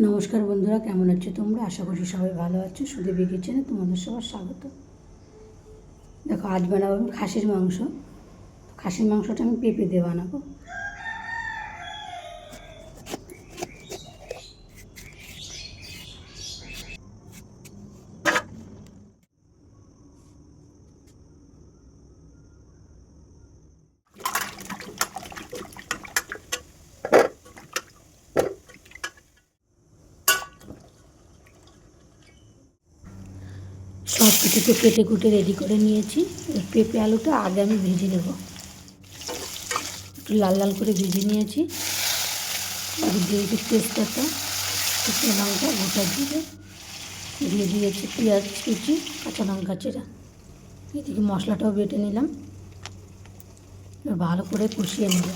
নমস্কার বন্ধুরা, কেমন আছো তোমরা? আশা করছি সবাই ভালো আছো। সুদীপী কিচেনে তোমাদের সবার স্বাগত। দেখো, আজ বানাবো আমি খাসির মাংস। খাসির মাংসটা আমি পেঁপে দিয়ে বানাবো। সব কিছুকে কেটে কুটে রেডি করে নিয়েছি। পেঁপে আলুটা আগে আমি ভেজে নেব, একটু লাল লাল করে ভেজে নিয়েছি। দিয়েছি তেজপাতা, শুকনো লঙ্কা, গোটা জিরে, দিয়ে দিয়েছি পেঁয়াজ কুচি, কাঁচা লঙ্কা চেরা। এদিকে মশলাটাও বেটে নিলাম, এবার ভালো করে কষিয়ে নেব।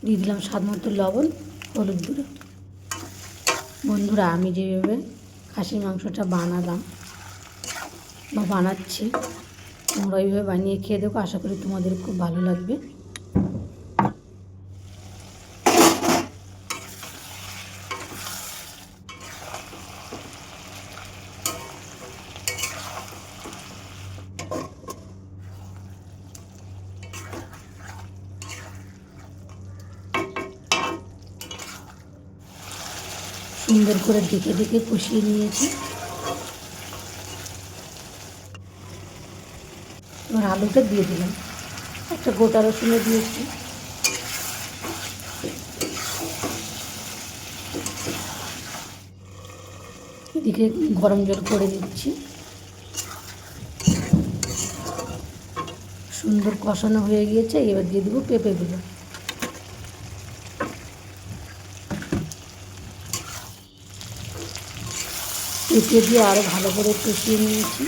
দিয়ে দিলাম স্বাদ মতো লবণ, হলুদ গুঁড়ো। বন্ধুরা, আমি যেভাবে খাসির মাংসটা বানালাম বা বানাচ্ছি, তোমরা এইভাবে বানিয়ে খেয়ে দেখো, আশা করি তোমাদের খুব ভালো লাগবে। সুন্দর করে ডেকে ডেকে কষিয়ে নিয়েছি। এবার আলুটা দিয়ে দিলাম, একটা গোটা রসুনও দিয়েছি। এদিকে গরম জল করে দিচ্ছি। সুন্দর কষানো হয়ে গিয়েছে, এবার দিয়ে দেবো পেঁপেগুলো। পেঁপে দিয়ে আরও ভালো করে কষিয়ে নিয়েছি।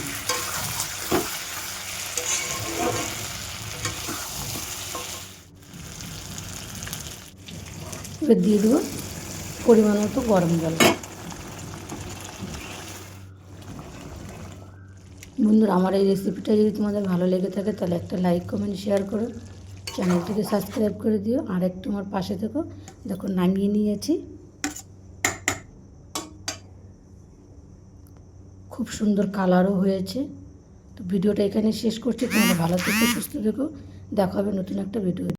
এবার দিয়ে দেবো পরিমাণ মতো গরম জল। বন্ধুরা, আমার এই রেসিপিটা যদি তোমাদের ভালো লেগে থাকে তাহলে একটা লাইক, কমেন্ট, শেয়ার করো। চ্যানেলটিকে সাবস্ক্রাইব করে দিও, আর একটু আমার পাশে থেকো। দেখো, নামিয়ে নিয়েছি। খুব সুন্দর কালারও হয়েছে। তো ভিডিওটা এখানে শেষ করছি। তোমরা ভালো থেকো, সুস্থ থেকো। দেখা হবে নতুন একটা ভিডিও।